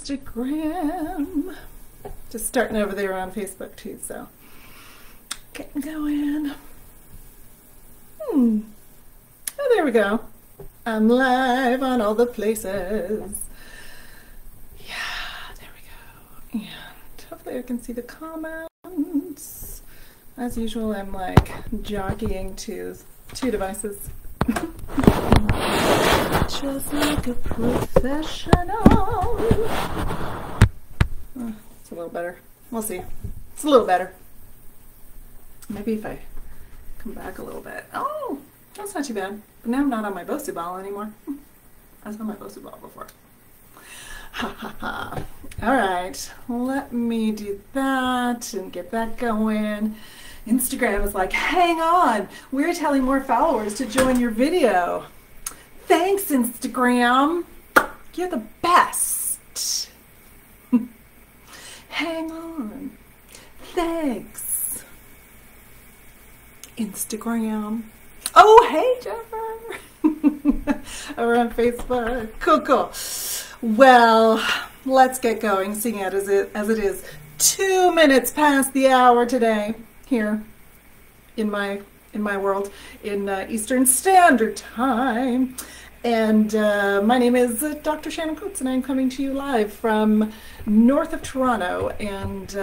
Instagram. Just starting over there on Facebook too, so getting going. Oh, there we go. I'm live on all the places. Yeah, there we go. And hopefully I can see the comments. As usual, I'm like jockeying to two devices. Just like a professional. Oh, it's a little better. We'll see. It's a little better. Maybe if I come back a little bit. Oh, that's not too bad. But now I'm not on my Bosu ball anymore. I was on my Bosu ball before. Ha ha ha. Alright, let me do that and get that going. Instagram is like, hang on, we're telling more followers to join your video. Thanks, Instagram. You're the best. Hang on. Thanks, Instagram. Oh, hey, Jennifer. Over on Facebook. Cool, cool. Well, let's get going, seeing it as it is 2 minutes past the hour today here in my world in Eastern Standard Time. And my name is Dr. Shannon Coates, and I'm coming to you live from north of Toronto, and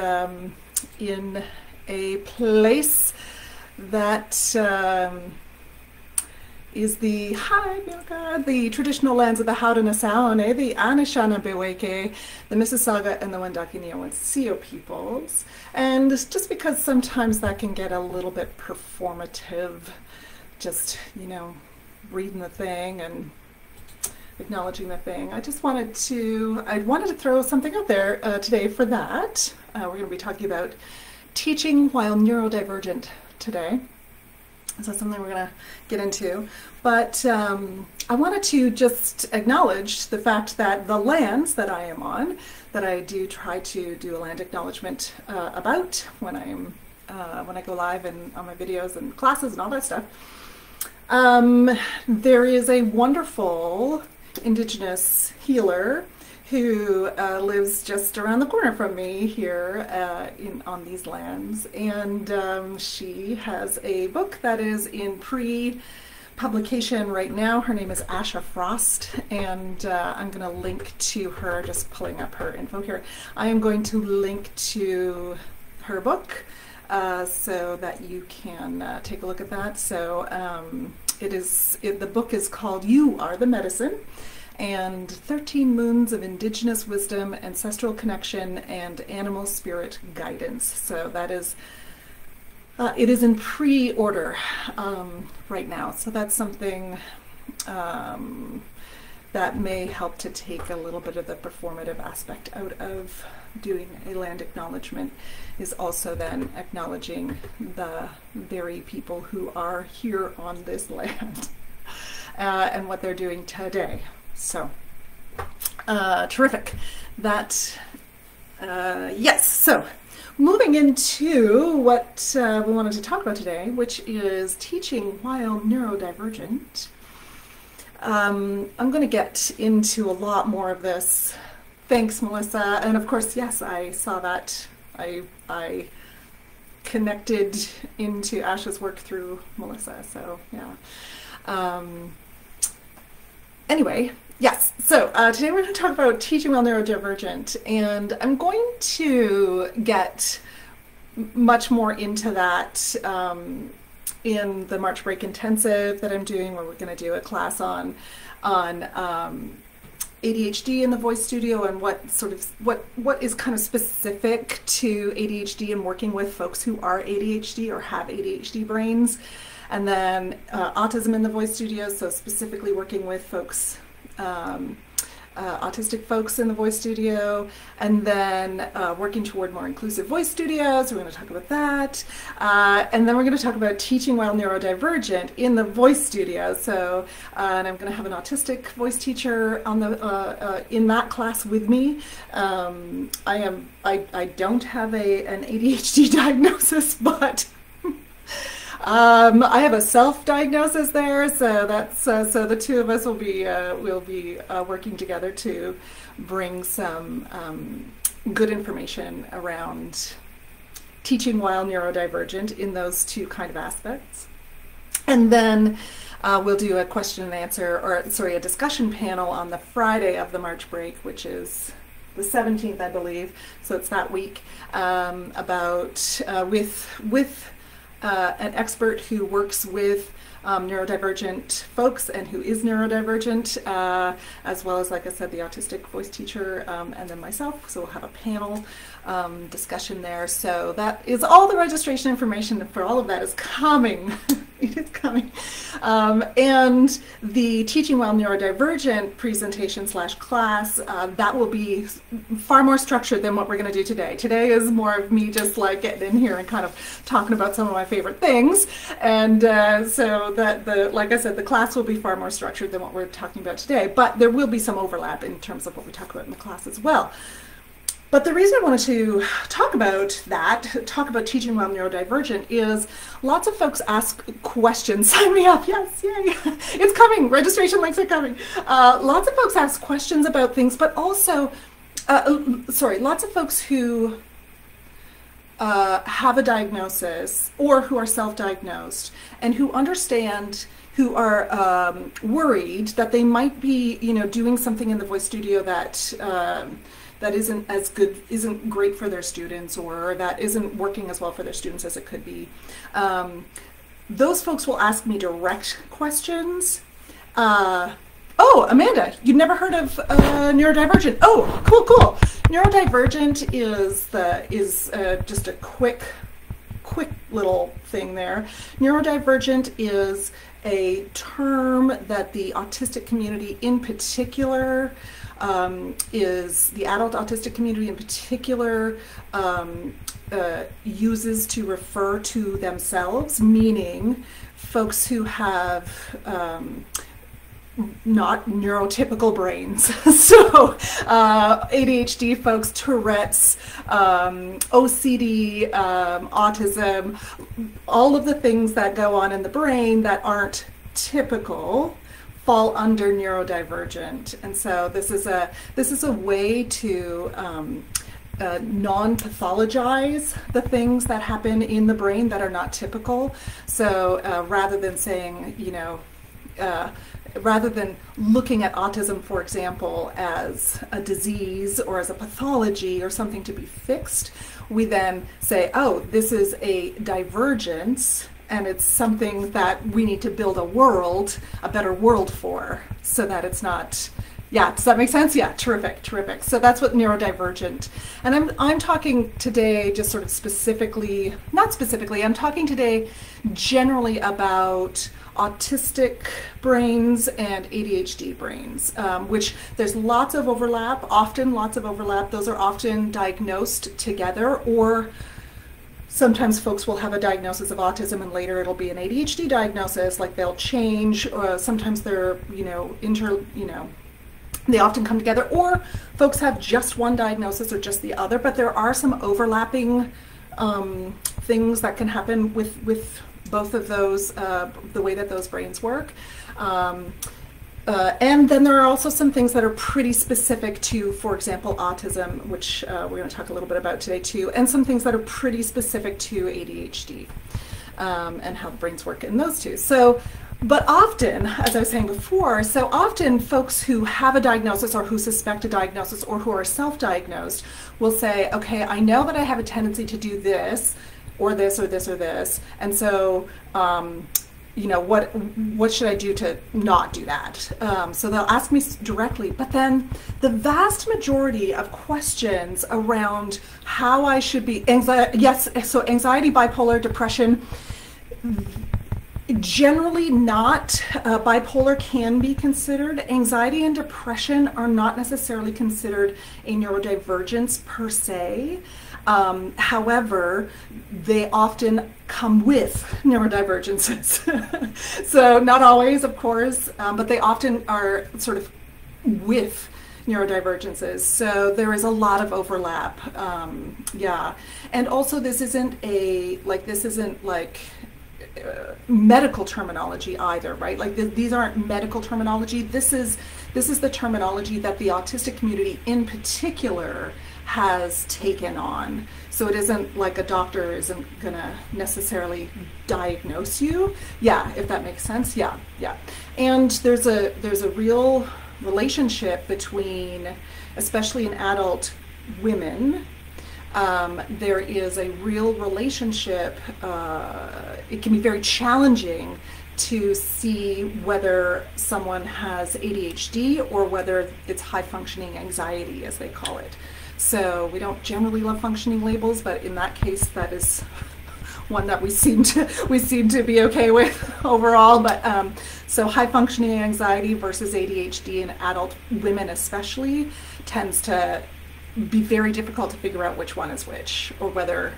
in a place that is the the traditional lands of the Haudenosaunee, the Anishinaabe, the Mississauga, and the Wendat-Cio peoples. And just because sometimes that can get a little bit performative, just, you know, reading the thing and acknowledging the thing, I wanted to throw something out there today for that. We're going to be talking about teaching while neurodivergent today. So that's something we're going to get into. But I wanted to just acknowledge the fact that the lands that I am on, that I do try to do a land acknowledgement about when I go live and on my videos and classes and all that stuff. There is a wonderful Indigenous healer who lives just around the corner from me here on these lands, and she has a book that is in pre-publication right now. Her name is Asha Frost, and I'm going to link to her, just pulling up her info here. I am going to link to her book so that you can take a look at that. So the book is called You Are the Medicine, and 13 Moons of Indigenous Wisdom, Ancestral Connection, and Animal Spirit Guidance. So that is, it is in pre-order right now. So that's something that may help to take a little bit of the performative aspect out of doing a land acknowledgement, is also then acknowledging the very people who are here on this land and what they're doing today. So, terrific. That, yes, so moving into what we wanted to talk about today, which is teaching while neurodivergent. I'm going to get into a lot more of this. Thanks, Melissa. And of course, yes, I saw that. I connected into Asha's work through Melissa, so yeah. Anyway, yes, so today we're going to talk about teaching while neurodivergent, and I'm going to get much more into that in the March Break Intensive that I'm doing, where we're going to do a class on ADHD in the voice studio, and what is kind of specific to ADHD and working with folks who are ADHD or have ADHD brains. And then autism in the voice studio, so specifically working with folks, autistic folks in the voice studio, and then working toward more inclusive voice studios. We're going to talk about that. And then we're going to talk about teaching while neurodivergent in the voice studio. So, and I'm going to have an autistic voice teacher on the in that class with me. I don't have an ADHD diagnosis, but I have a self-diagnosis there, so that's so the two of us will be working together to bring some good information around teaching while neurodivergent in those two kind of aspects. And then we'll do a question and answer, or sorry, a discussion panel on the Friday of the March break, which is the 17th, I believe. So it's that week, about with an expert who works with neurodivergent folks and who is neurodivergent, as well as, like I said, the autistic voice teacher, and then myself. So we'll have a panel discussion there. So that is all the registration information for all of that is coming. It is coming. And the Teaching While Neurodivergent presentation / class, that will be far more structured than what we're going to do today. Today is more of me just like getting in here and kind of talking about some of my favorite things. And so that like I said, the class will be far more structured than what we're talking about today, but there will be some overlap in terms of what we talk about in the class as well. But the reason I wanted to talk about teaching while neurodivergent is lots of folks ask questions. Sign me up, yes, yay. It's coming, registration links are coming. Lots of folks ask questions about things, but also, lots of folks who have a diagnosis or who are self-diagnosed and who understand, who are worried that they might be, doing something in the voice studio that that isn't as good, isn't great for their students, or that isn't working as well for their students as it could be. Those folks will ask me direct questions. Oh, Amanda, you've never heard of Neurodivergent? Oh, cool. Neurodivergent is just a quick little thing there. Neurodivergent is a term that the autistic community in particular, is the adult autistic community in particular, uses to refer to themselves, meaning folks who have not neurotypical brains. So ADHD folks, Tourette's, OCD, autism, all of the things that go on in the brain that aren't typical fall under neurodivergent. And so this is a way to non-pathologize the things that happen in the brain that are not typical. So rather than saying, rather than looking at autism, for example, as a disease or as a pathology or something to be fixed, we then say, oh, this is a divergence, and it's something that we need to build a better world for, so that it's not, yeah, does that make sense? Yeah, terrific. So that's what neurodivergent, and I'm talking today just sort of specifically, not specifically, I'm talking today generally about autistic brains and ADHD brains, which there's lots of overlap, Those are often diagnosed together, or sometimes folks will have a diagnosis of autism and later it'll be an ADHD diagnosis, like they'll change, or sometimes they're, they often come together, or folks have just one diagnosis or just the other, but there are some overlapping things that can happen with both of those, the way that those brains work. And then there are also some things that are pretty specific to, for example, autism, which we're going to talk a little bit about today too, and some things that are pretty specific to ADHD, and how the brains work in those two. So, but often, as I was saying before, so often folks who have a diagnosis or who suspect a diagnosis or who are self-diagnosed will say, okay, I know that I have a tendency to do this, or this, or this, or this, and so, what should I do to not do that? So they'll ask me directly, but then the vast majority of questions around how I should be, anxiety, bipolar, depression, generally not. Bipolar can be considered. Anxiety and depression are not necessarily considered a neurodivergence per se. However, they often come with neurodivergences. So not always, of course, but they often are sort of with neurodivergences. So there is a lot of overlap. Yeah. And also this isn't like medical terminology either, right? Like these aren't medical terminology. This is the terminology that the autistic community in particular has taken on. So it isn't like a doctor isn't gonna necessarily diagnose you. Yeah, if that makes sense. Yeah. And there's a real relationship between, especially in adult women, there is a real relationship. It can be very challenging to see whether someone has ADHD or whether it's high functioning anxiety, as they call it. So we don't generally love functioning labels, but in that case, that is one that we seem to be okay with overall. But so high functioning anxiety versus ADHD in adult women especially tends to be very difficult to figure out which one is which, or whether,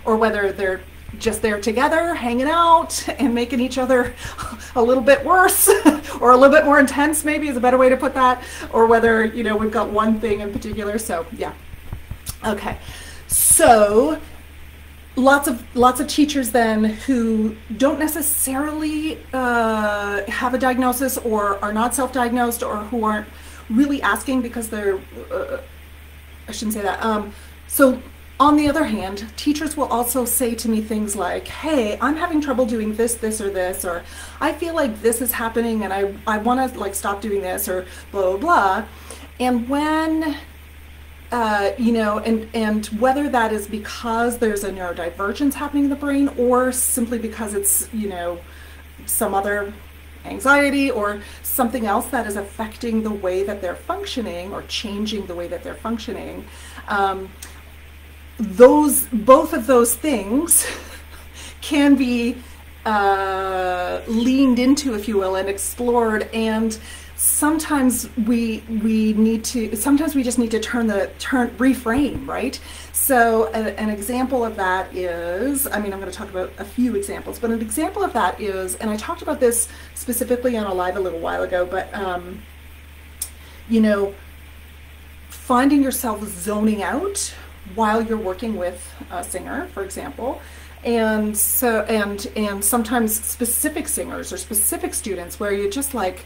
or whether they're just there together, hanging out and making each other a little bit worse or a little bit more intense, maybe is a better way to put that, or whether, we've got one thing in particular. So yeah. Okay. So lots of teachers then who don't necessarily have a diagnosis or are not self-diagnosed, or who aren't really asking because they're, I shouldn't say that. So on the other hand, teachers will also say to me things like, hey, I'm having trouble doing this, or this, or I feel like this is happening and I want to like stop doing this, or blah, blah, blah. And when, and whether that is because there's a neurodivergence happening in the brain, or simply because it's, some other anxiety or something else that is affecting the way that they're functioning or changing the way that they're functioning, both of those things can be leaned into, if you will, and explored. And sometimes we just need to reframe, right? So an example of that is, I'm going to talk about a few examples, but an example of that is, and I talked about this specifically on a live a little while ago, but finding yourself zoning out while you're working with a singer, for example. And so, and sometimes specific singers or specific students where you're just like,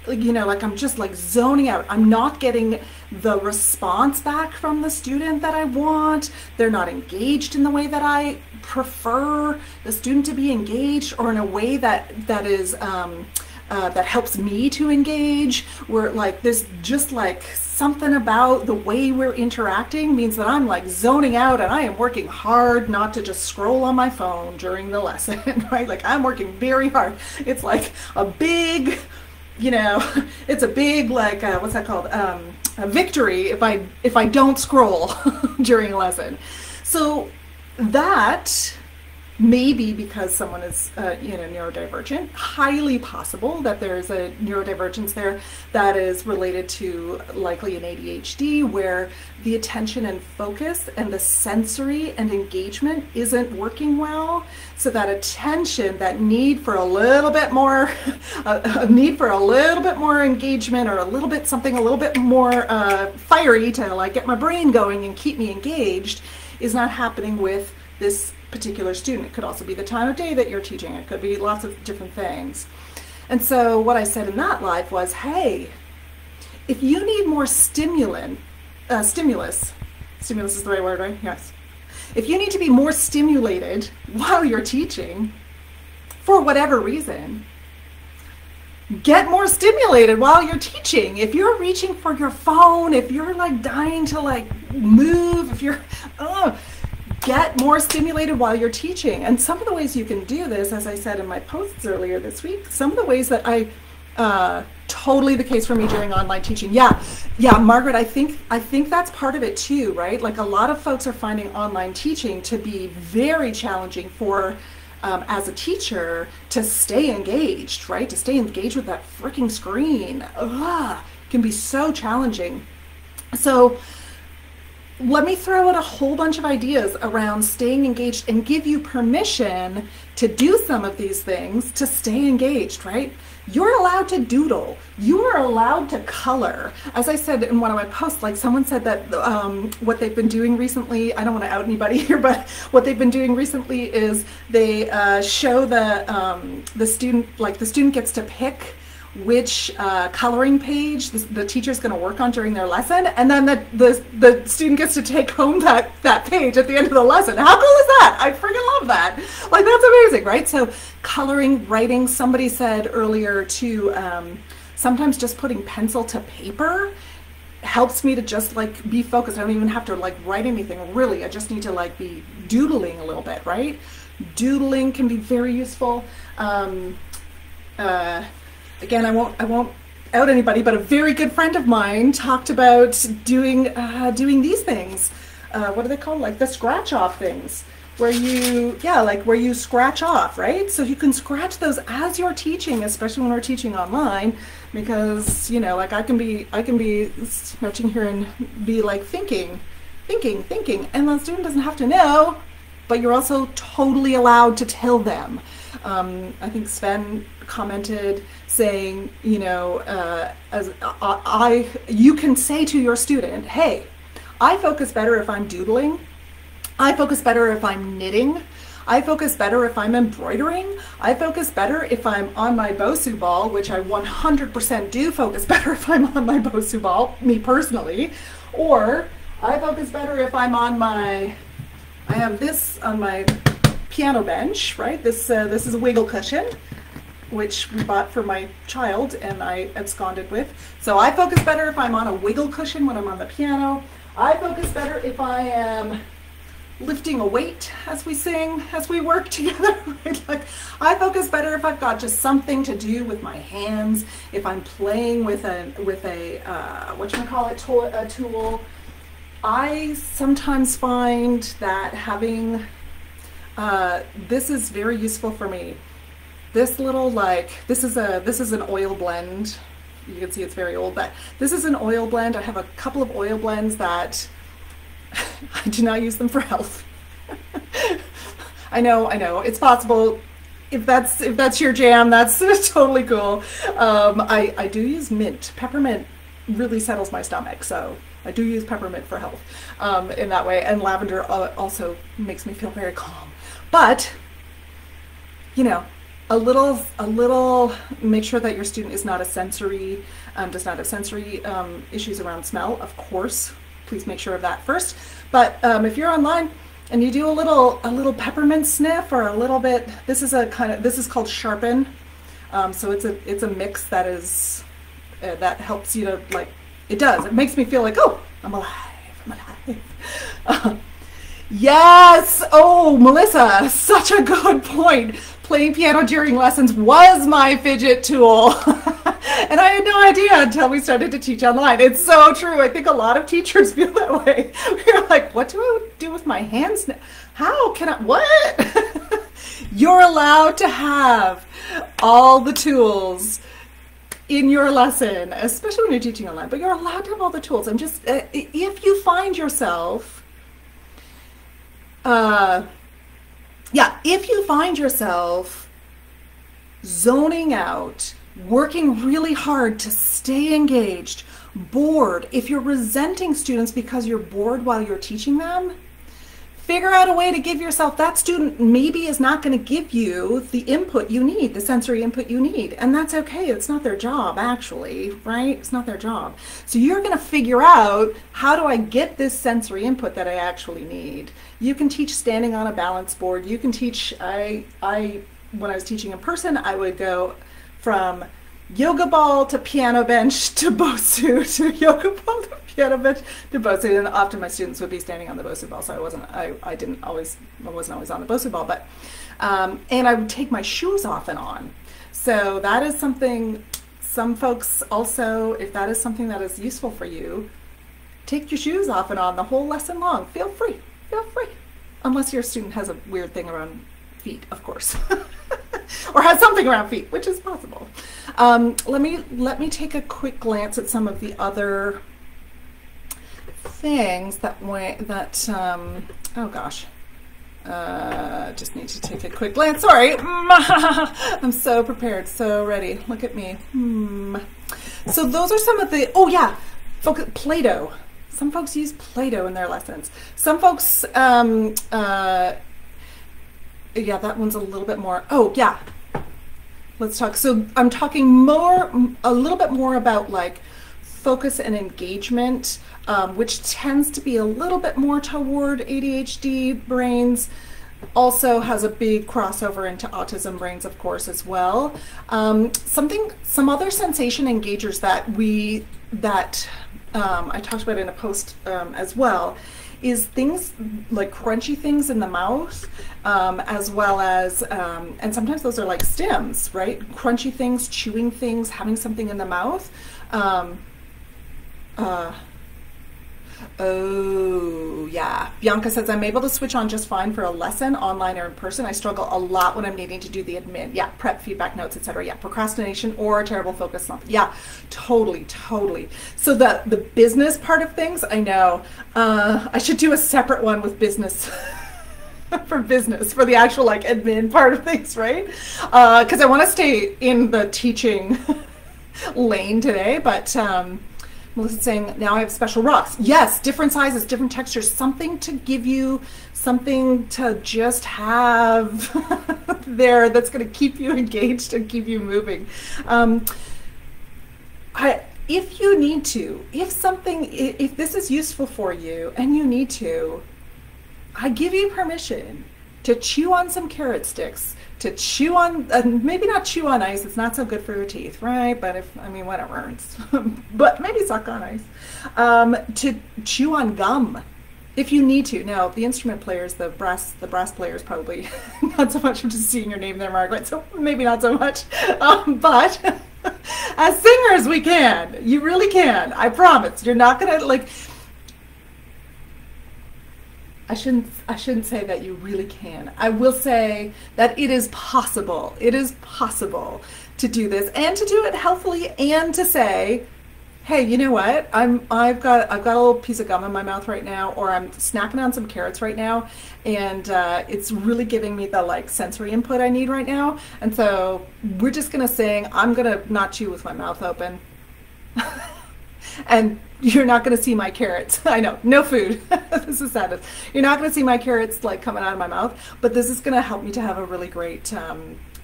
I'm just like zoning out. I'm not getting the response back from the student that I want. They're not engaged in the way that I prefer the student to be engaged, or in a way that is that helps me to engage. We're like this, just like something about the way we're interacting means that I'm like zoning out, and I am working hard not to just scroll on my phone during the lesson, right? Like I'm working very hard. It's like a big, it's a big, like, what's that called? A victory if I don't scroll during a lesson. So that may be because someone is, neurodivergent. Highly possible that there's a neurodivergence there that is related to likely an ADHD, where the attention and focus and the sensory and engagement isn't working well. So that attention, that need for a little bit more, a need for a little bit more engagement, or something a little bit more fiery to like get my brain going and keep me engaged, is not happening with this particular student. It could also be the time of day that you're teaching. It could be lots of different things. And so what I said in that live was, hey, if you need more stimulus is the right word, right? Yes. If you need to be more stimulated while you're teaching, for whatever reason, get more stimulated while you're teaching. If you're reaching for your phone, if you're like dying to like move, if you're, get more stimulated while you're teaching. And some of the ways you can do this, as I said in my posts earlier this week, some of the ways that totally the case for me during online teaching. Yeah, Margaret, I think that's part of it too, right? Like a lot of folks are finding online teaching to be very challenging for, as a teacher, to stay engaged, right? To stay engaged with that freaking screen. Can be so challenging. So let me throw out a whole bunch of ideas around staying engaged and give you permission to do some of these things to stay engaged, right? You're allowed to doodle. You are allowed to color. As I said in one of my posts, like someone said that what they've been doing recently, I don't want to out anybody here, but what they've been doing recently is they show the student, like the student gets to pick which coloring page the teacher's going to work on during their lesson, and then the student gets to take home that page at the end of the lesson. How cool is that? I freaking love that. Like, that's amazing, right? So coloring, writing, somebody said earlier too, sometimes just putting pencil to paper helps me to just like be focused. I don't even have to like write anything really. I just need to like be doodling a little bit, right? Doodling can be very useful. Again, I won't out anybody, but a very good friend of mine talked about doing these things. What are they called? Like the scratch off things, where you scratch off, right? So you can scratch those as you're teaching, especially when we're teaching online, because like I can be scratching here and be like thinking, and the student doesn't have to know, but you're also totally allowed to tell them. I think Sven commented saying, you can say to your student, hey, I focus better if I'm doodling. I focus better if I'm knitting. I focus better if I'm embroidering. I focus better if I'm on my Bosu ball, which I 100% do focus better if I'm on my Bosu ball, me personally. Or I focus better if I'm on I have this on my piano bench, right? This is a wiggle cushion, which we bought for my child and I absconded with. So I focus better if I'm on a wiggle cushion when I'm on the piano. I focus better if I am lifting a weight as we sing, as we work together. Right? Like, I focus better if I've got just something to do with my hands, if I'm playing with a a tool. I sometimes find that having this is very useful for me. This little this is an oil blend. You can see it's very old, but this is an oil blend. I have a couple of oil blends that I do not use them for health. I know, it's possible. If that's your jam, that's totally cool. I do use mint. Peppermint really settles my stomach, so I do use peppermint for health in that way. And lavender also makes me feel very calm. But a little, make sure that your student is not does not have sensory issues around smell, of course. Please make sure of that first. But if you're online and you do a little peppermint sniff or a little bit, this is called sharpen. So it's a mix that is that helps you to it makes me feel like, oh, I'm alive. Yes. Oh, Melissa, such a good point. Playing piano during lessons was my fidget tool. And I had no idea until we started to teach online. It's so true. I think a lot of teachers feel that way. We're like, what do I do with my hands now? How can I, what? You're allowed to have all the tools in your lesson, especially when you're teaching online, but you're allowed to have all the tools. I'm just, if you find yourself, if you find yourself zoning out, working really hard to stay engaged, bored, if you're resenting students because you're bored while you're teaching them, figure out a way to give yourself, that student maybe is not going to give you the input you need, the sensory input you need. And that's okay. It's not their job, actually, right? It's not their job. So you're going to figure out, how do I get this sensory input that I actually need? You can teach standing on a balance board. You can teach, when I was teaching in person, I would go from yoga ball to piano bench to Bosu to yoga ball to piano bench to Bosu, and often my students would be standing on the Bosu ball, so I wasn't always on the Bosu ball, but and I would take my shoes off and on. So that is something, some folks also, if that is something that is useful for you, take your shoes off and on the whole lesson long. Feel free, unless your student has a weird thing around feet, of course. Or has something around feet, which is possible. Let me take a quick glance at some of the other things that oh gosh, just need to take a quick glance. Sorry, I'm so prepared, so ready. Look at me. So those are some of the, oh yeah, Play-Doh. Some folks use Play-Doh in their lessons. Some folks, yeah, that one's a little bit more, oh yeah. Let's talk, so I'm talking a little bit more about like focus and engagement, which tends to be a little bit more toward ADHD brains. Also has a big crossover into autism brains, of course, as well. Some other sensation engagers that I talked about in a post as well, is things like crunchy things in the mouth, as well as, and sometimes those are like stims, right? Crunchy things, chewing things, having something in the mouth. Oh yeah, Bianca says, I'm able to switch on just fine for a lesson, online or in person. I struggle a lot when I'm needing to do the admin. Yeah, prep, feedback notes, etc. Yeah, procrastination or a terrible focus slump. Yeah, totally. So the business part of things, I know. I should do a separate one with business. for the actual like admin part of things, right? Because I want to stay in the teaching lane today, but Melissa's saying, now I have special rocks. Yes, different sizes, different textures, something to give you something to just have there that's going to keep you engaged and keep you moving. If you need to, if this is useful for you and you need to, I give you permission to chew on some carrot sticks, to chew on, maybe not chew on ice, it's not so good for your teeth, right? But whatever, but maybe suck on ice. To chew on gum, if you need to. Now, the instrument players, the brass players probably, not so much, I'm just seeing your name there, Margaret, so maybe not so much. But as singers, we can. You really can. I promise. You're not gonna, like, I shouldn't say that you really can. I will say that it is possible. It is possible to do this and to do it healthfully, and to say, hey, you know what? I've got a little piece of gum in my mouth right now, or I'm snacking on some carrots right now, and it's really giving me the like sensory input I need right now. And so we're just gonna sing. I'm gonna not chew with my mouth open. And you're not going to see my carrots. I know, no food. This is sad. You're not going to see my carrots like coming out of my mouth, but this is going to help me to have a really great,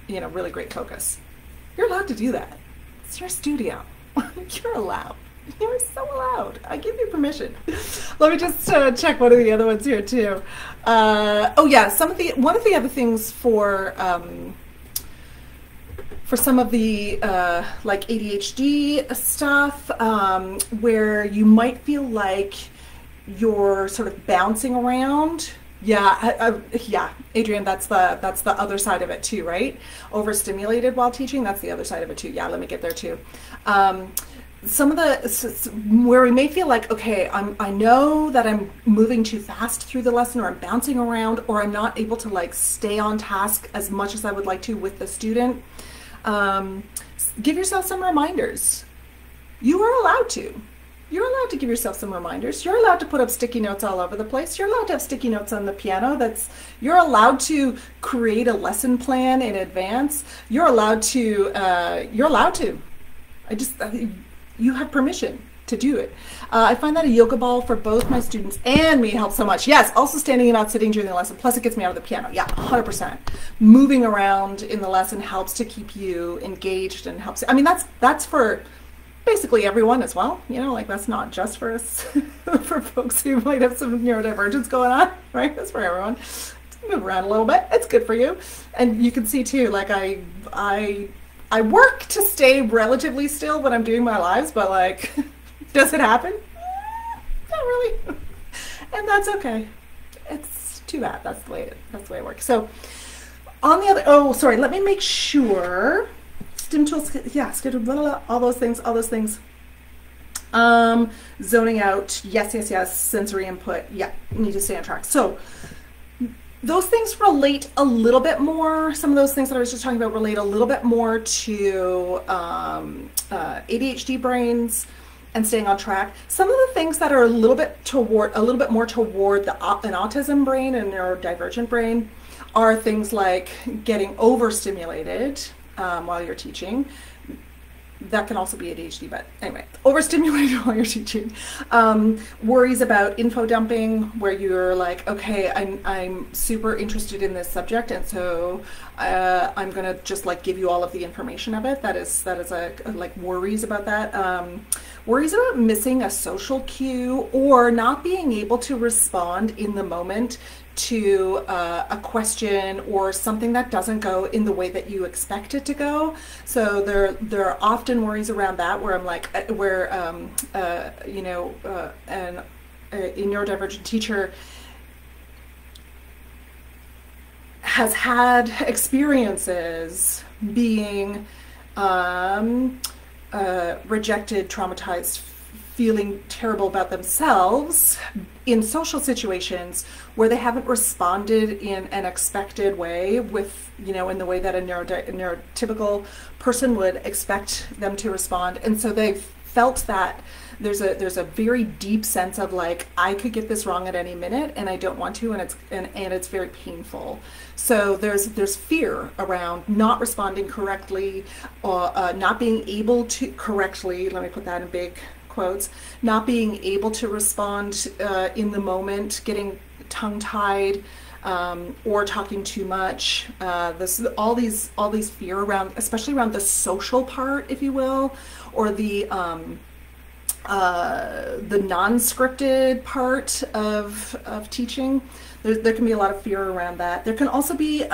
really great focus. You're allowed to do that. It's your studio. You're allowed. You're so allowed. I give you permission. Let me just check one of the other ones here too. Oh yeah, one of the other things for some of the like ADHD stuff, where you might feel like you're sort of bouncing around. Yeah, yeah, Adrienne, that's the other side of it too, right? Overstimulated while teaching, that's the other side of it too. Yeah, let me get there too. Some of the, where we may feel like, okay, I know that I'm moving too fast through the lesson, or I'm bouncing around, or I'm not able to like stay on task as much as I would like to with the student. Give yourself some reminders. You are allowed to. You're allowed to give yourself some reminders. You're allowed to put up sticky notes all over the place. You're allowed to have sticky notes on the piano. You're allowed to create a lesson plan in advance. You're allowed to, you have permission to do it. I find that a yoga ball for both my students and me helps so much. Yes, also standing and not sitting during the lesson. Plus it gets me out of the piano. Yeah, 100%. Moving around in the lesson helps to keep you engaged and helps. I mean, that's for basically everyone as well. You know, like that's not just for us, for folks who might have some neurodivergence going on, right? That's for everyone. Move around a little bit. It's good for you. And you can see too, like I work to stay relatively still when I'm doing my lives, but like, does it happen? Not really. And that's okay. It's too bad. That's the way it works. So on the other, oh, sorry, let me make sure. Stim tools, yeah, schedule, blah, blah, blah, all those things. Zoning out, yes. Sensory input, yeah, you need to stay on track. So those things relate a little bit more, some of those things that I was just talking about relate a little bit more to ADHD brains, and staying on track. Some of the things that are a little bit more toward an autism brain and neurodivergent brain are things like getting overstimulated while you're teaching. That can also be ADHD, but anyway, overstimulated while you're teaching. Worries about info dumping, where you're like, okay, I'm super interested in this subject, and so I'm gonna just like give you all of the information of it. That is a like worries about that. Worries about missing a social cue or not being able to respond in the moment to a question or something that doesn't go in the way that you expect it to go. So there are often worries around that, where I'm like, where you know, a neurodivergent teacher has had experiences being rejected, traumatized, feeling terrible about themselves in social situations where they haven't responded in an expected way, with, you know, in the way that a neurotypical person would expect them to respond. And so they've felt that there's a very deep sense of like, I could get this wrong at any minute and I don't want to, and it's very painful. So there's fear around not responding correctly, or not being able to correctly, let me put that in big quotes, not being able to respond in the moment, getting tongue-tied, or talking too much. All these fear around, especially around the social part, if you will, or the non-scripted part of teaching. There can be a lot of fear around that. There can also be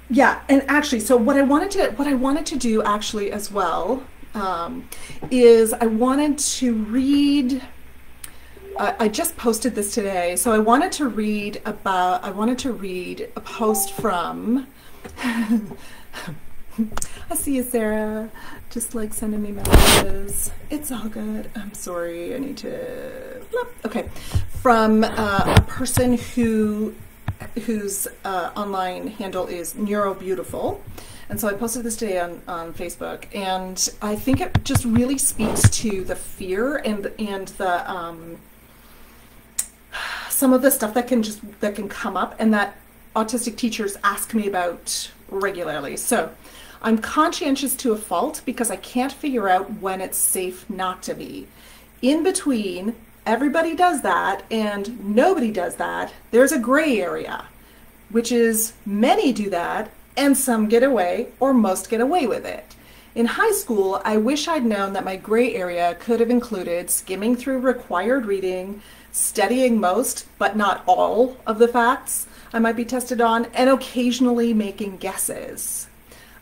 yeah, and actually, so what I wanted to do actually as well is I wanted to read. I just posted this today, so I wanted to read a post from. I see you, Sarah. Just like sending me messages. It's all good. I'm sorry. I need to. Okay, from a person whose online handle is NeuroBeautiful. And so I posted this today on Facebook, and I think it just really speaks to the fear and the some of the stuff that can come up and that autistic teachers ask me about regularly. So I'm conscientious to a fault because I can't figure out when it's safe not to be. In between, everybody does that and nobody does that. There's a gray area, which is many do that and some get away, or most get away with it. In high school, I wish I'd known that my gray area could have included skimming through required reading, studying most, but not all, of the facts I might be tested on, and occasionally making guesses.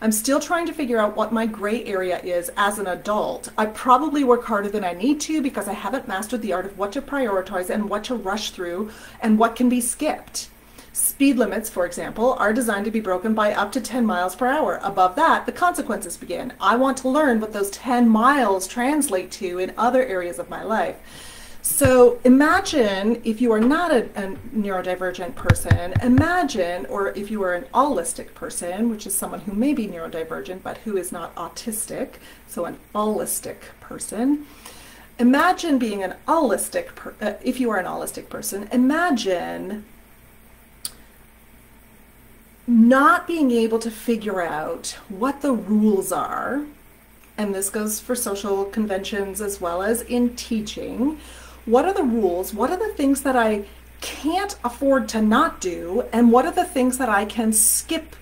I'm still trying to figure out what my gray area is as an adult. I probably work harder than I need to because I haven't mastered the art of what to prioritize and what to rush through and what can be skipped. Speed limits, for example, are designed to be broken by up to 10 miles per hour. Above that, the consequences begin. I want to learn what those 10 miles translate to in other areas of my life. So imagine if you are not a neurodivergent person, imagine, or if you are an allistic person, which is someone who may be neurodivergent but who is not autistic, so an allistic person. Imagine being an allistic, if you are an allistic person, imagine not being able to figure out what the rules are, and this goes for social conventions as well as in teaching. What are the rules? What are the things that I can't afford to not do? And what are the things that I can skip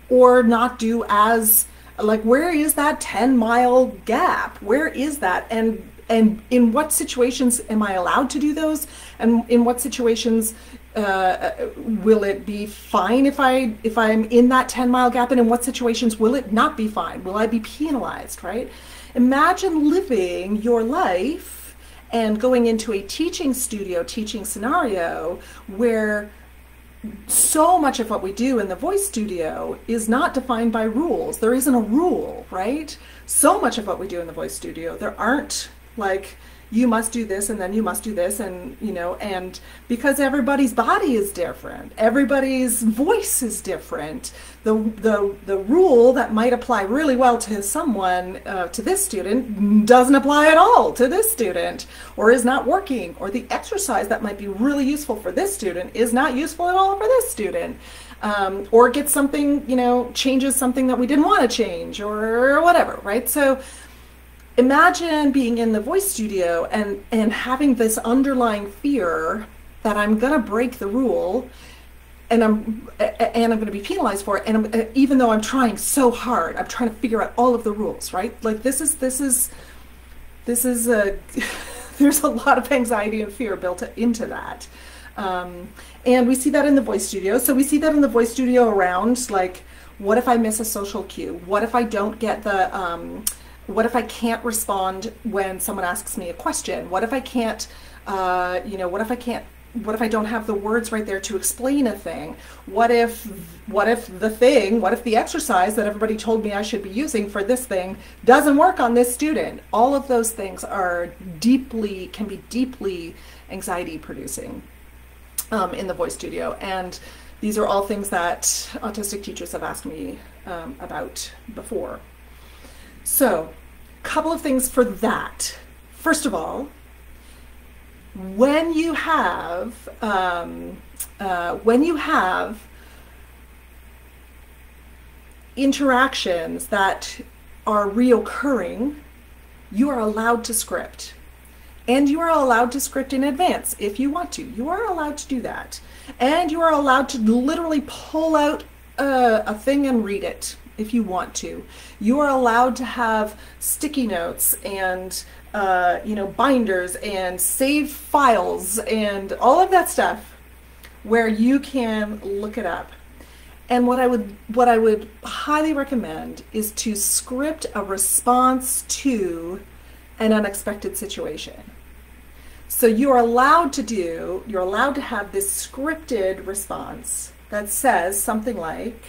or not do as, like, where is that 10-mile gap? Where is that? And in what situations am I allowed to do those? And in what situations will it be fine if I'm in that 10-mile gap? And in what situations will it not be fine? Will I be penalized, right? Imagine living your life and going into a teaching studio, teaching scenario, where so much of what we do in the voice studio is not defined by rules. There isn't a rule, right? So much of what we do in the voice studio, there aren't, like, you must do this, and then you must do this, and and because everybody's body is different, everybody's voice is different, the rule that might apply really well to someone, to this student, doesn't apply at all to this student, or is not working, or the exercise that might be really useful for this student is not useful at all for this student, or gets something, changes something that we didn't want to change, or whatever, right? So imagine being in the voice studio and having this underlying fear that I'm going to break the rule, and I'm going to be penalized for it. And even though I'm trying so hard, I'm trying to figure out all of the rules, right? Like this is there's a lot of anxiety and fear built into that. And we see that in the voice studio. So we see that in the voice studio around, like, what if I miss a social cue? What if I don't get what if I can't respond when someone asks me a question? What if I can't, what if I don't have the words right there to explain a thing? What if the exercise that everybody told me I should be using for this thing doesn't work on this student? All of those things can be deeply anxiety producing in the voice studio. And these are all things that autistic teachers have asked me about before. So, a couple of things for that. First of all, when you have interactions that are reoccurring, you are allowed to script. And you are allowed to script in advance if you want to. You are allowed to do that. And you are allowed to literally pull out a thing and read it if you want to. You are allowed to have sticky notes and binders and save files and all of that stuff where you can look it up. And what I would highly recommend is to script a response to an unexpected situation. So you're allowed to have this scripted response that says something like,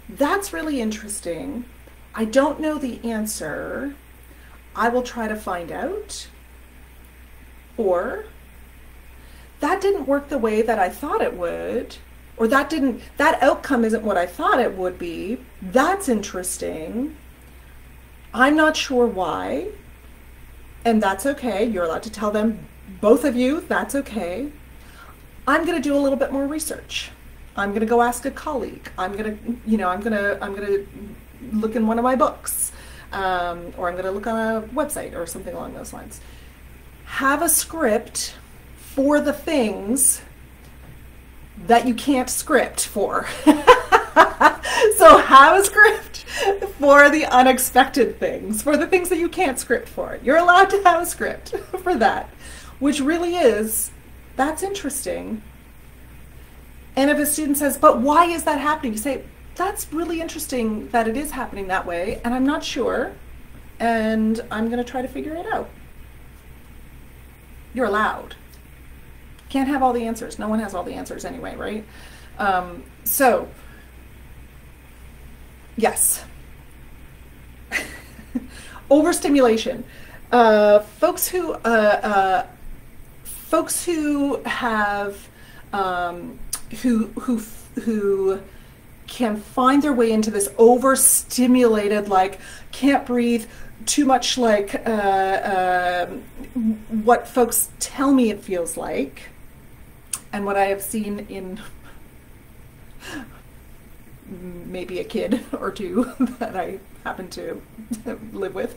"That's really interesting. I don't know the answer. I will try to find out." Or, "That didn't work the way that I thought it would." Or that outcome isn't what I thought it would be. That's interesting. I'm not sure why. And that's okay. You're allowed to tell them, both of you, that's okay. I'm going to do a little bit more research. I'm going to go ask a colleague. I'm going to look in one of my books, or I'm going to look on a website or something along those lines. Have a script for the things that you can't script for. So have a script for the unexpected things, for the things that you can't script for. You're allowed to have a script for that, which really is, that's interesting. And if a student says, "But why is that happening?" You say, "That's really interesting that it is happening that way, and I'm not sure, and I'm going to try to figure it out." You're allowed. Can't have all the answers. No one has all the answers anyway, right? So, yes. Overstimulation. Folks who have who can find their way into this overstimulated, like, can't breathe, too much like what folks tell me it feels like, and what I have seen in maybe a kid or two that I happen to live with,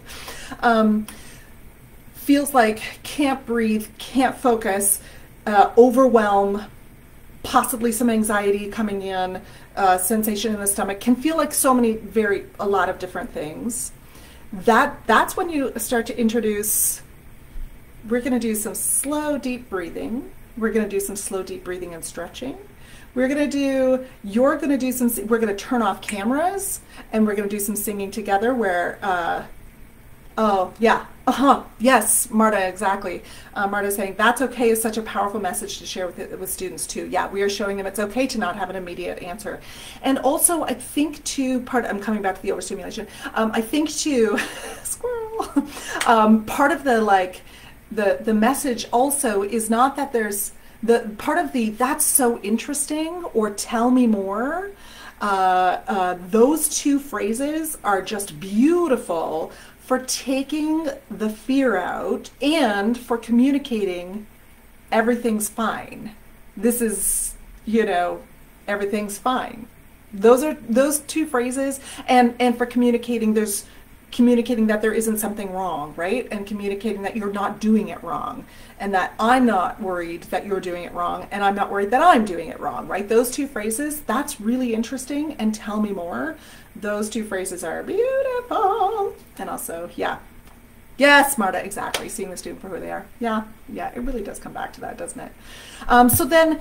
feels like can't breathe, can't focus, overwhelm, possibly some anxiety coming in, sensation in the stomach, can feel like a lot of different things. That's when you start to introduce, we're going to do some slow, deep breathing. We're going to do some slow, deep breathing and stretching. We're going to turn off cameras, and we're going to do some singing together where, oh, yeah, yes, Marta, exactly. Marta's saying, "That's okay" is such a powerful message to share with students too. Yeah, we are showing them it's okay to not have an immediate answer. And also, I think I'm coming back to the overstimulation. I think squirrel, part of the, like, the message also is not that there's the part of the that's so interesting or tell me more. Those two phrases are just beautiful for taking the fear out and for communicating everything's fine. This is, everything's fine. Those two phrases, and for communicating, there's communicating that there isn't something wrong, right? And communicating that you're not doing it wrong, and that I'm not worried that you're doing it wrong, and I'm not worried that I'm doing it wrong, right? Those two phrases, that's really interesting, and tell me more. Those two phrases are beautiful. And also, yes, Marta, exactly. Seeing the student for who they are. Yeah, it really does come back to that, doesn't it? So then,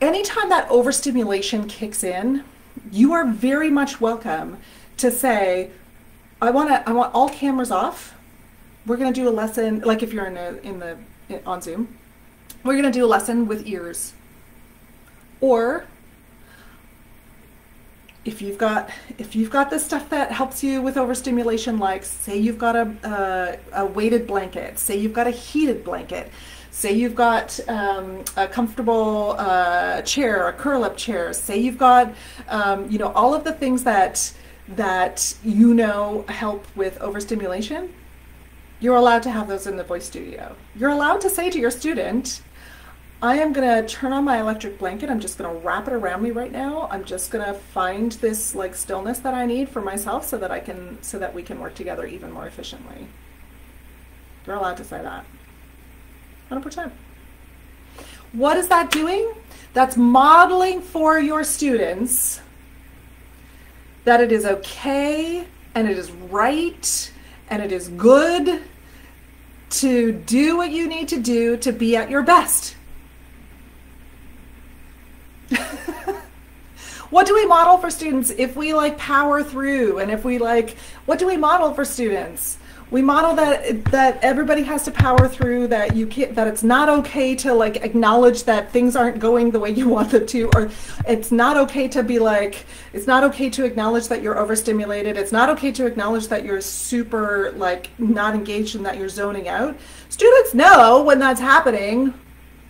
anytime that overstimulation kicks in, you are very much welcome to say, I want all cameras off. We're going to do a lesson, like if you're on Zoom, we're going to do a lesson with ears. Or if you've got this stuff that helps you with overstimulation, like say you've got a weighted blanket, say you've got a heated blanket, say you've got a comfortable chair, a curl-up chair, say you've got all of the things that help with overstimulation, you're allowed to have those in the voice studio. You're allowed to say to your student, I am going to turn on my electric blanket. I'm just going to wrap it around me right now. I'm just going to find this like stillness that I need for myself so that we can work together even more efficiently. You're allowed to say that. 100%. What is that doing? That's modeling for your students that it is okay and it is right and it is good to do what you need to do to be at your best. What do we model for students if we like power through, and if we what do we model for students? We model that everybody has to power through, that it's not okay to acknowledge that things aren't going the way you want them to, or it's not okay to be it's not okay to acknowledge that you're overstimulated. It's not okay to acknowledge that you're super not engaged and that you're zoning out. Students know when that's happening.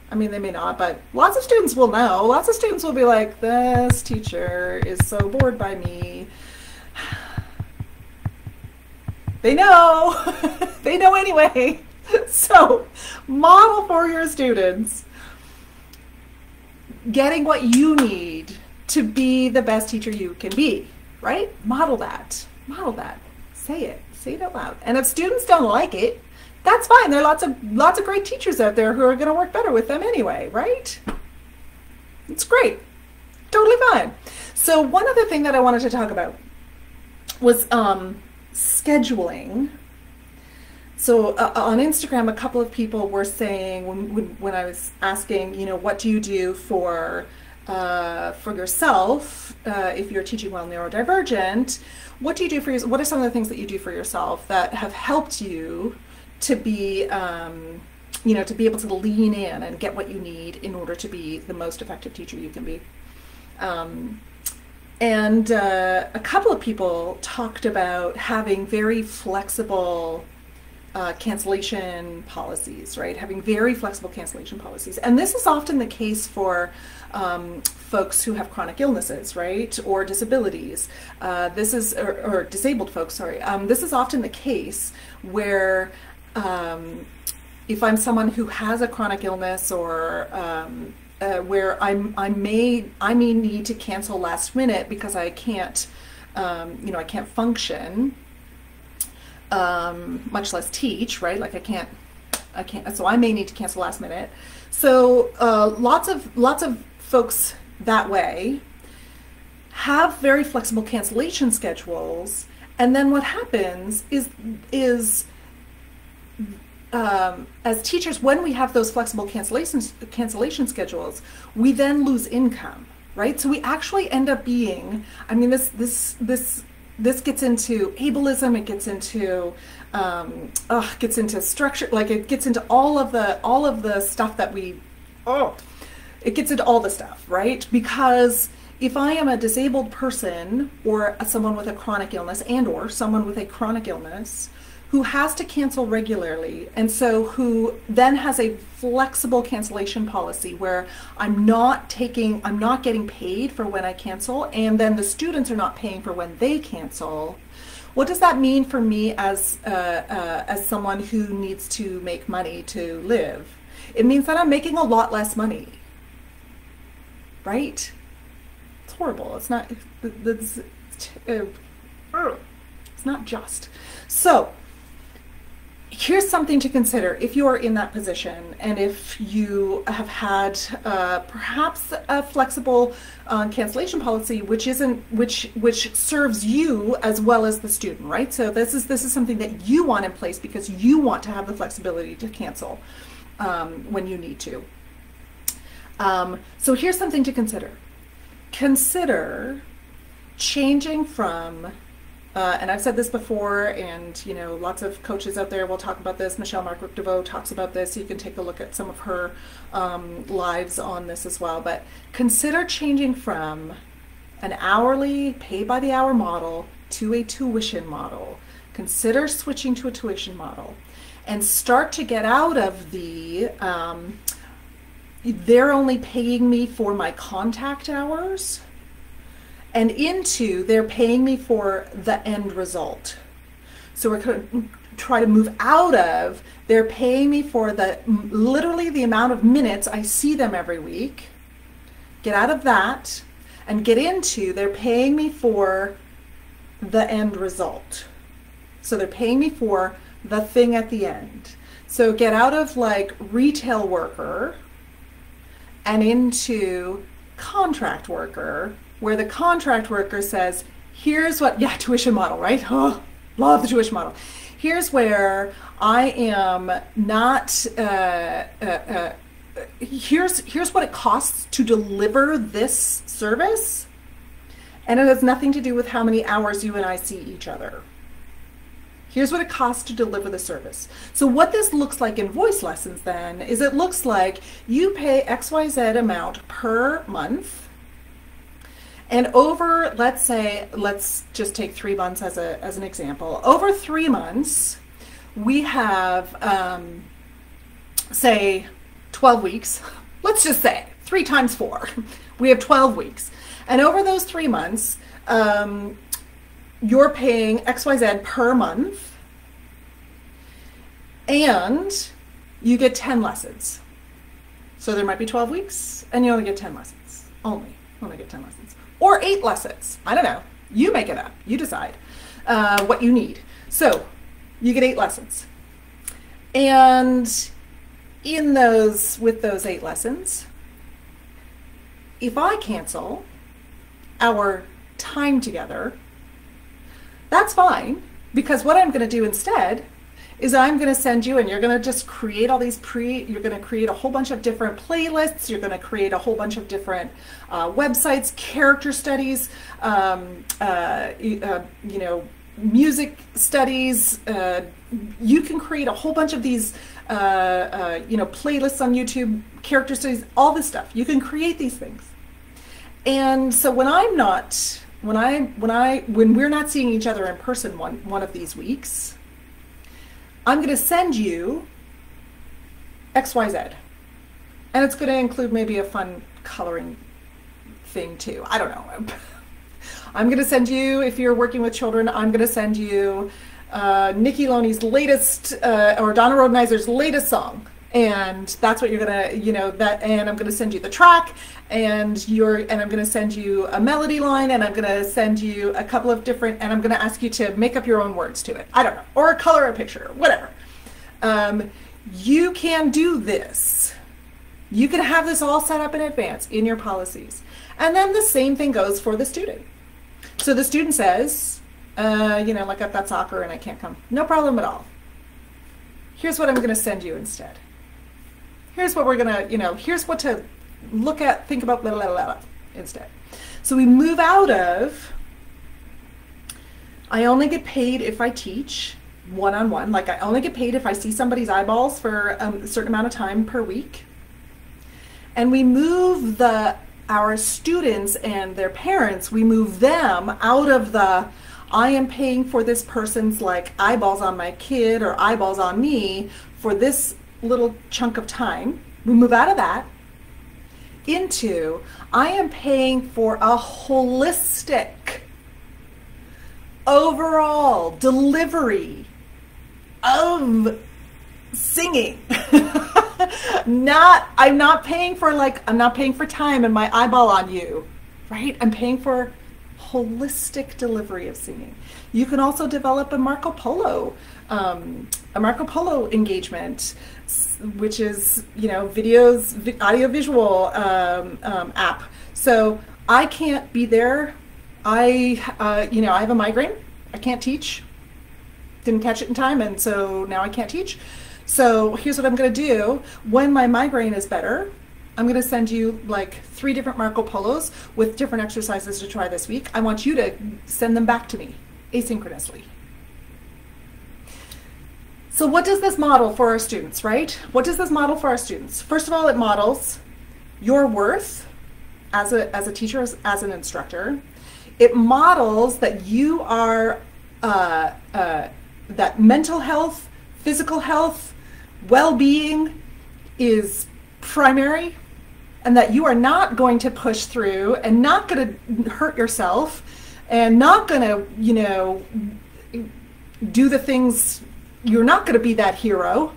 I mean, they may not, but lots of students will know. Lots of students will be like, this teacher is so bored by me. They know. They know anyway. So model for your students getting what you need to be the best teacher you can be, right? Model that. Model that. Say it. Say it out loud. And if students don't like it, that's fine. There are lots of great teachers out there who are going to work better with them anyway, right? It's great. Totally fine. So one other thing that I wanted to talk about was scheduling. So on Instagram, a couple of people were saying when I was asking, what do you do for yourself if you're teaching while neurodivergent? What do you do for yourself? What are some of the things that you do for yourself that have helped you to be, to be able to lean in and get what you need in order to be the most effective teacher you can be? And a couple of people talked about having very flexible cancellation policies, right? Having very flexible cancellation policies. And this is often the case for folks who have chronic illnesses, right? Or disabilities. Or disabled folks, sorry. This is often the case where if I'm someone who has a chronic illness, or where I may need to cancel last minute because I can't, I can't function, much less teach, right? I can't. So I may need to cancel last minute. So lots of folks that way have very flexible cancellation schedules, and then what happens is as teachers, when we have those flexible cancellation schedules, we then lose income, right? So we actually end up being, I mean, this gets into ableism. It gets into structure. It gets into all of the stuff that it gets into all the stuff, right? Because if I am a disabled person or someone with a chronic illness or someone with a chronic illness who has to cancel regularly, and so who then has a flexible cancellation policy where I'm not getting paid for when I cancel, and then the students are not paying for when they cancel. What does that mean for me as someone who needs to make money to live? It means that I'm making a lot less money, right? It's horrible. It's not. It's not just. So here's something to consider if you are in that position, and if you have had perhaps a flexible cancellation policy which serves you as well as the student, right? So this is something that you want in place because you want to have the flexibility to cancel when you need to. So here's something to consider. Consider changing from and I've said this before, and you know, lots of coaches out there will talk about this. Michelle Margaret DeVoe talks about this, so you can take a look at some of her lives on this as well. But consider changing from an hourly, pay by the hour model to a tuition model. Consider switching to a tuition model and start to get out of the they're only paying me for my contact hours, and into they're paying me for the end result. So we're going to try to move out of they're paying me for literally the amount of minutes I see them every week. Get out of that and get into they're paying me for the end result. So they're paying me for the thing at the end. So get out of like retail worker and into contract worker, where the contract worker says, here's what, tuition model, right? Oh, love the tuition model. Here's where I am not, here's what it costs to deliver this service. And it has nothing to do with how many hours you and I see each other. Here's what it costs to deliver the service. So what this looks like in voice lessons then is it looks like you pay XYZ amount per month. And over, let's just take 3 months as an example. Over 3 months, we have, say, 12 weeks. Let's just say 3 times 4. We have 12 weeks. And over those 3 months, you're paying XYZ per month, and you get 10 lessons. So there might be 12 weeks, and you only get 10 lessons. Only get 10 lessons. Or 8 lessons. I don't know. You make it up. You decide what you need. So you get 8 lessons. And with those 8 lessons, if I cancel our time together, that's fine, because what I'm going to do instead is I'm going to send you, and you're going to just create all these you're going to create a whole bunch of different playlists, you're going to create a whole bunch of different websites, character studies, music studies. You can create a whole bunch of these, playlists on YouTube, character studies, all this stuff. You can create these things. And so when we're not seeing each other in person one of these weeks, I'm going to send you XYZ. And it's going to include maybe a fun coloring thing too. I don't know. I'm going to send you, if you're working with children, I'm going to send you Nikki Loney's latest, or Donna Rodenizer's latest song. And that's what you're going to, and I'm going to send you the track, and I'm going to send you a melody line, and I'm going to send you a couple of different, and I'm going to ask you to make up your own words to it. I don't know, or color a picture, whatever. You can do this. You can have this all set up in advance in your policies. And then the same thing goes for the student. So the student says, like I've got soccer and I can't come. No problem at all. Here's what I'm going to send you instead. Here's what we're going to, here's what to look at, think about, blah, blah, blah, blah, instead. So we move out of, I only get paid if I teach one-on-one. Like I only get paid if I see somebody's eyeballs for a certain amount of time per week. And we move our students and their parents, we move them out of the, I am paying for this person's like eyeballs on my kid or eyeballs on me for this little chunk of time. We move out of that into I am paying for a holistic overall delivery of singing. I'm not paying for time and my eyeball on you, right? I'm paying for holistic delivery of singing. You can also develop a Marco Polo engagement, which is, you know, audio visual app. So I can't be there. I have a migraine. I can't teach. Didn't catch it in time, and so now I can't teach. So here's what I'm going to do. When my migraine is better, I'm going to send you like 3 different Marco Polos with different exercises to try this week. I want you to send them back to me asynchronously. So what does this model for our students, right? What does this model for our students? First of all, it models your worth as a teacher, as an instructor. It models that you are, that mental health, physical health, well-being is primary, and that you are not going to push through and not going to hurt yourself and not going to, you know, do the things. You're not going to be that hero.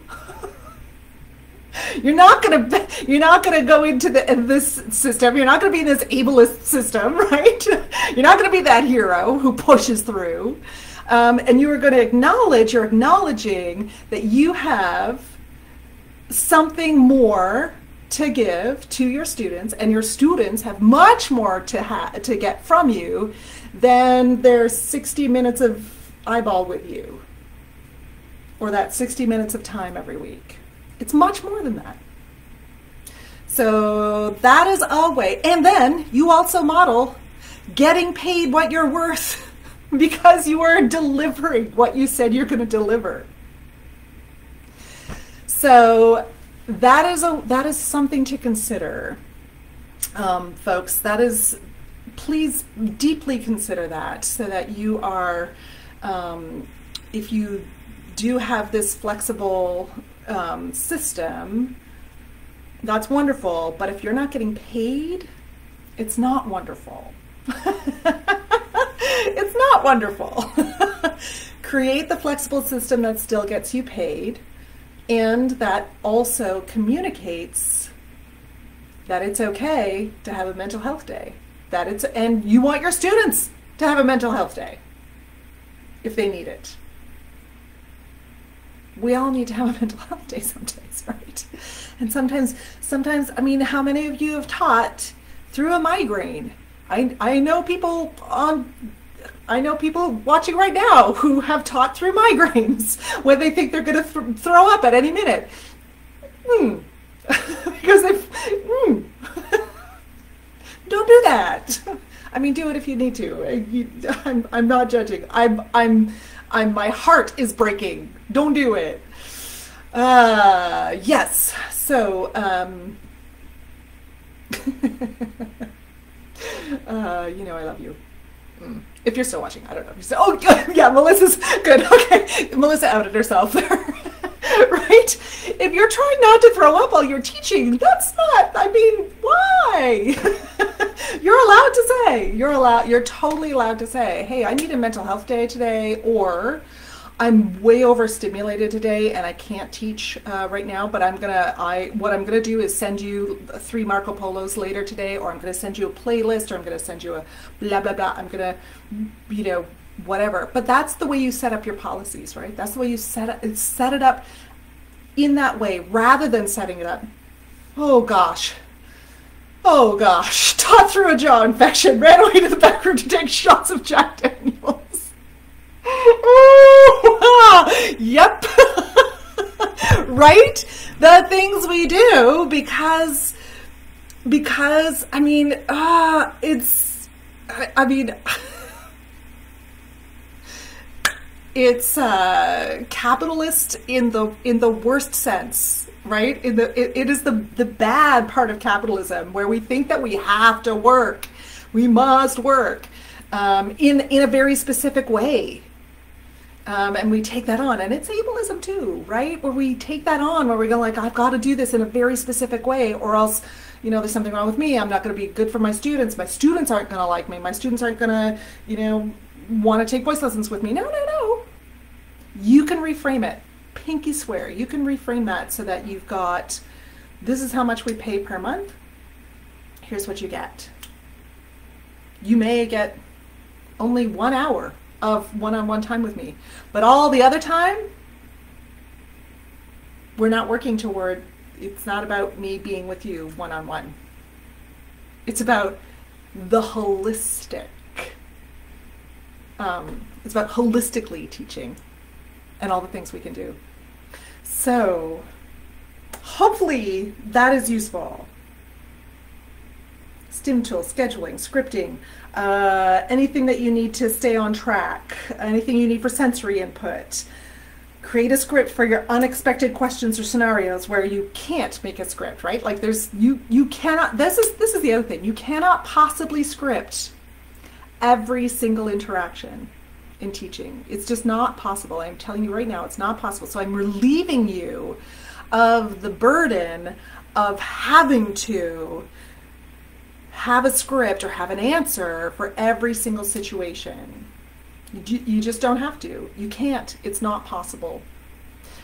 You're not going to go into this system. You're not going to be in this ableist system, right? You're not going to be that hero who pushes through. And you are going to you're acknowledging that you have something more to give to your students, and your students have much more to get from you than their 60 minutes of eyeball with you, or that 60 minutes of time every week. It's much more than that. So that is a way. And then you also model getting paid what you're worth because you are delivering what you said you're going to deliver. So that is something to consider, folks. Please deeply consider that, so that you are, if you do have this flexible system, that's wonderful. But if you're not getting paid, it's not wonderful. It's not wonderful. Create the flexible system that still gets you paid, and that also communicates that it's okay to have a mental health day. And you want your students to have a mental health day if they need it. We all need to have a mental health day some days, right? And sometimes, I mean, how many of you have taught through a migraine? I know people watching right now who have taught through migraines when they think they're going to throw up at any minute. Because don't do that. I mean, do it if you need to. I'm not judging. My heart is breaking. Don't do it. Yes. So, you know I love you. If you're still watching, I don't know. Oh, yeah, Melissa's good. Okay, Melissa outed herself there. Right? If you're trying not to throw up while you're teaching, that's not, I mean, why? You're allowed to say, you're totally allowed to say, hey, I need a mental health day today, or I'm way overstimulated today and I can't teach right now, but what I'm gonna do is send you 3 Marco Polos later today, or I'm gonna send you a playlist, or I'm gonna send you a blah, blah, blah. I'm gonna, you know, whatever. But that's the way you set up your policies, right? That's the way you set it up in that way, rather than setting it up, oh gosh, taught through a jaw infection, ran away to the back room to take shots of Jack Daniels. Yep. Right? The things we do because I mean, it's capitalist in the worst sense, right? It is the bad part of capitalism, where we think that we have to work, we must work. in a very specific way. And we take that on, and it's ableism too, right? Where we take that on, where we go like, I've got to do this in a very specific way, or else, you know, there's something wrong with me. I'm not going to be good for my students. My students aren't going to like me. My students aren't going to, you know, want to take voice lessons with me. No, no, no. You can reframe it. Pinky swear. You can reframe that so that you've got, this is how much we pay per month. Here's what you get. You may get only 1 hour of one-on-one time with me, but all the other time, we're not working toward, it's not about me being with you one-on-one. It's about the holistic. It's about holistically teaching and all the things we can do. So hopefully that is useful. STEM tools, scheduling, scripting, anything that you need to stay on track, anything you need for sensory input. Create a script for your unexpected questions or scenarios where you can't make a script, right? Like there's, you cannot, this is the other thing, you cannot possibly script every single interaction in teaching. It's just not possible. I'm telling you right now, it's not possible. So I'm relieving you of the burden of having to have a script or have an answer for every single situation. You just don't have to. You can't. It's not possible.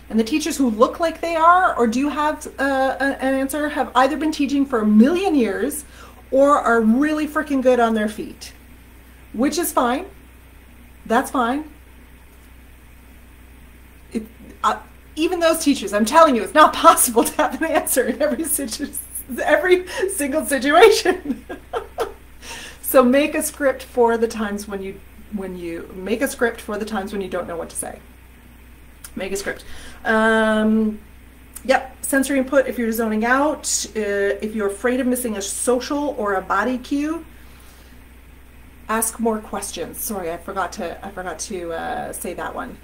And the teachers who look like they are or do have an answer have either been teaching for 1,000,000 years or are really freaking good on their feet, which is fine. That's fine. Even those teachers, I'm telling you, it's not possible to have an answer in every single situation. So make a script for the times when you make a script for the times when you don't know what to say. Make a script. Yep, sensory input if you're zoning out, if you're afraid of missing a social or a body cue, ask more questions. Sorry, I forgot to say that one.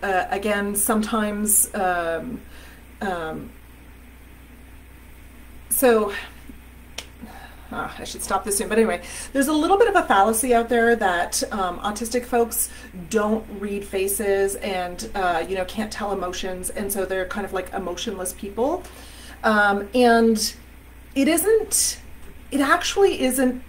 Again, sometimes I should stop this soon, but anyway, there's a little bit of a fallacy out there that autistic folks don't read faces and can't tell emotions, and so they're kind of like emotionless people. And it actually isn't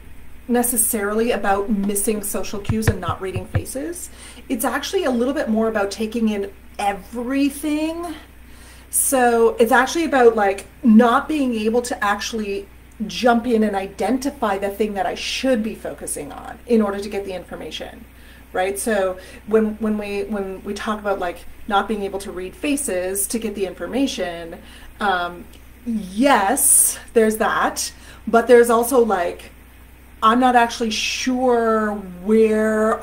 necessarily about missing social cues and not reading faces. It's actually a little bit more about taking in everything. So it's actually about like not being able to actually jump in and identify the thing that I should be focusing on in order to get the information, right? So when we talk about like not being able to read faces to get the information, yes, there's that, but there's also like, I'm not actually sure where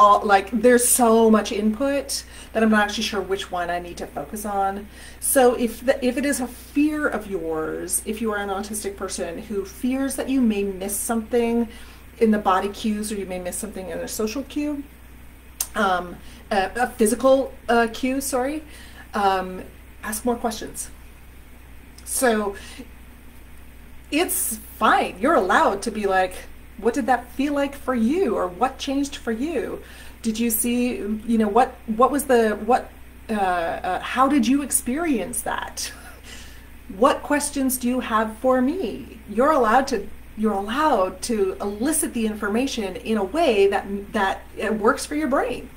there's so much input that I'm not actually sure which one I need to focus on. So if it is a fear of yours, if you are an autistic person who fears that you may miss something in the body cues or you may miss something in a social cue, a physical cue, sorry, ask more questions. So it's fine. You're allowed to be like, what did that feel like for you, or what changed for you? Did you see, how did you experience that? What questions do you have for me? You're allowed to elicit the information in a way that it works for your brain.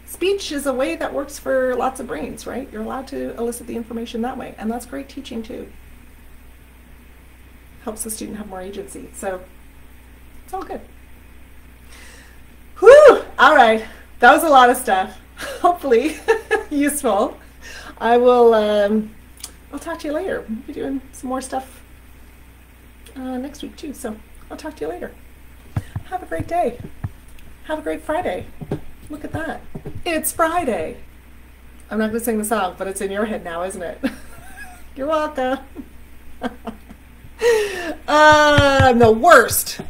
Speech is a way that works for lots of brains, right? You're allowed to elicit the information that way, and that's great teaching too. Helps the student have more agency. So it's all good. Whew! All right. That was a lot of stuff. Hopefully useful. I'll talk to you later. We'll be doing some more stuff next week too. So I'll talk to you later. Have a great day. Have a great Friday. Look at that. It's Friday. I'm not going to sing the song, but it's in your head now, isn't it? You're welcome. I'm the worst.